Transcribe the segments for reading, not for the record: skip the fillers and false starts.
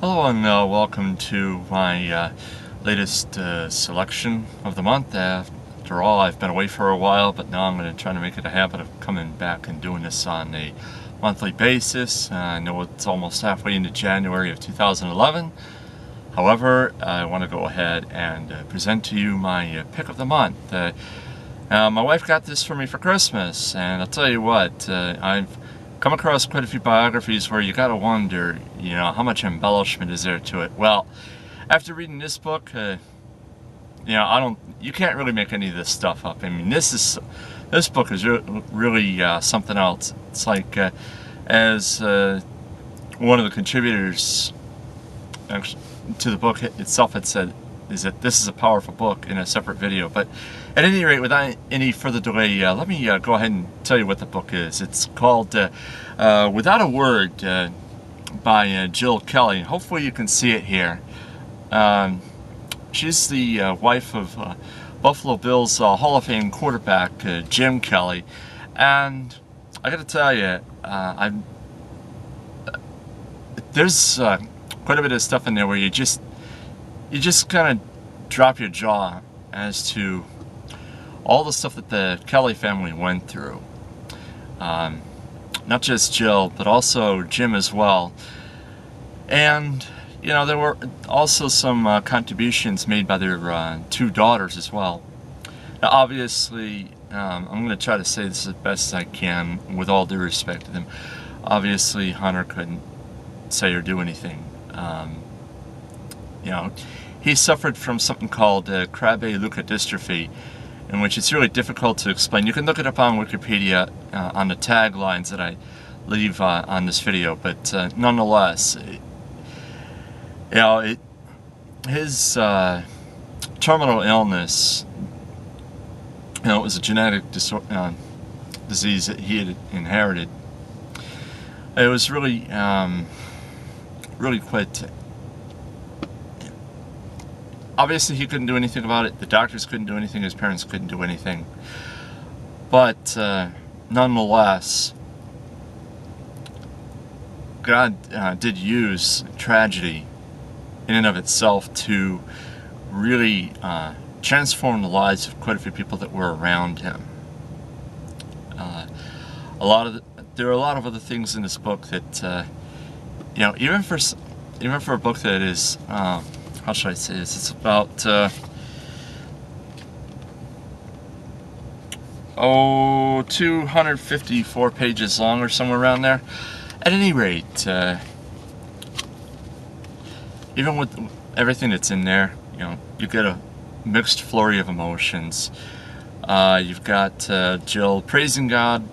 Hello and welcome to my latest selection of the month. After all, I've been away for a while, but now I'm going to try to make it a habit of coming back and doing this on a monthly basis. I know it's almost halfway into January of 2011. However, I want to go ahead and present to you my pick of the month. My wife got this for me for Christmas, and I'll tell you what, I've come across quite a few biographies where you gotta wonder, how much embellishment is there to it. Well, after reading this book, you can't really make any of this stuff up. I mean, this book is really something else. It's like, as one of the contributors to the book itself had said, is that this is a powerful book in a separate video. But at any rate, without any further delay, let me go ahead and tell you what the book is. It's called Without a Word by Jill Kelly. Hopefully you can see it here. She's the wife of Buffalo Bills Hall of Fame quarterback Jim Kelly. And I gotta tell you, there's quite a bit of stuff in there where you just kind of drop your jaw as to all the stuff that the Kelly family went through. Not just Jill, but also Jim as well. And, there were also some contributions made by their two daughters as well. Now, obviously, I'm going to try to say this as best as I can, with all due respect to them. Obviously, Hunter couldn't say or do anything. He suffered from something called Krabbe-Leukodystrophy, in which it's really difficult to explain. You can look it up on Wikipedia on the taglines that I leave on this video, but nonetheless, his terminal illness, it was a genetic disease that he had inherited. It was really quite. Obviously, he couldn't do anything about it. The doctors couldn't do anything. His parents couldn't do anything. But nonetheless, God did use tragedy in and of itself to really transform the lives of quite a few people that were around him. There are a lot of other things in this book that, even for a book that is. How should I say this? It's about 254 pages long or somewhere around there. At any rate, even with everything that's in there, you get a mixed flurry of emotions. You've got Jill praising God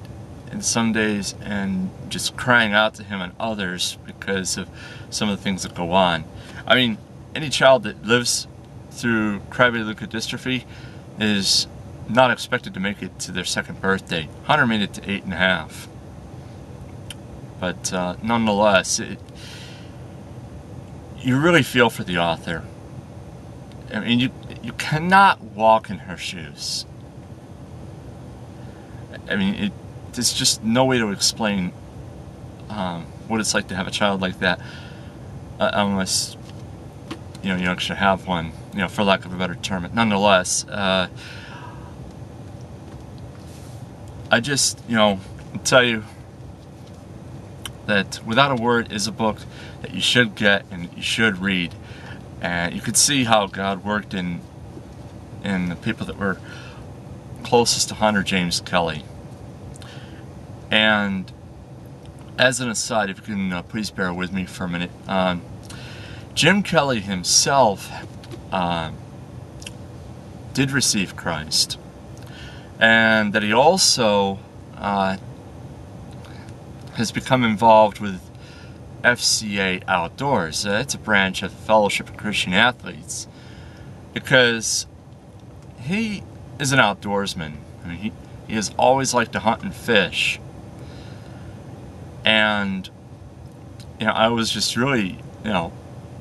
in some days and just crying out to Him and others because of some of the things that go on. I mean, any child that lives through Krabbe-Leukodystrophy is not expected to make it to their second birthday. Hunter made it to 8.5. But nonetheless, you really feel for the author. I mean, you cannot walk in her shoes. I mean, there's just no way to explain what it's like to have a child like that, unless you actually have one, for lack of a better term. But nonetheless, I just, tell you that Without a Word is a book that you should get and you should read. And you could see how God worked in the people that were closest to Hunter James Kelly. And as an aside, if you can please bear with me for a minute, Jim Kelly himself did receive Christ, and that he also has become involved with FCA Outdoors. It's a branch of the Fellowship of Christian Athletes, because he is an outdoorsman. I mean, he has always liked to hunt and fish, and I was just really,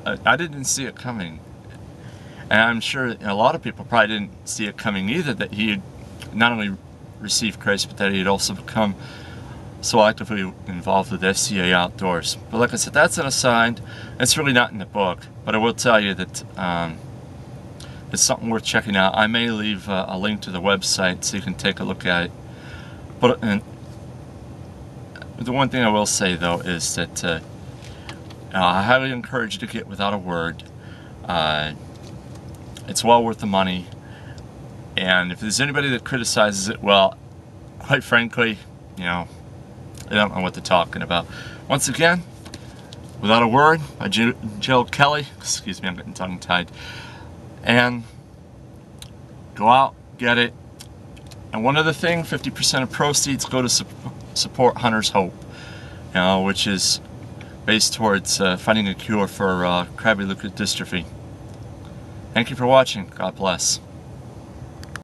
I didn't see it coming, and I'm sure a lot of people probably didn't see it coming either, that he had not only received Christ, but that he had also become so actively involved with FCA Outdoors. But like I said, that's an aside. It's really not in the book, but I will tell you that it's something worth checking out. I may leave a link to the website so you can take a look at it. But the one thing I will say though is that I highly encourage you to get Without a Word. It's well worth the money, and if there's anybody that criticizes it, well, quite frankly, you know, they don't know what they're talking about. Once again, Without a Word by Jill Kelly. Excuse me, I'm getting tongue-tied. And go out, get it. And one other thing, 50% of proceeds go to support Hunter's Hope, you know, which is based towards finding a cure for Krabbe-Leukodystrophy. Thank you for watching. God bless.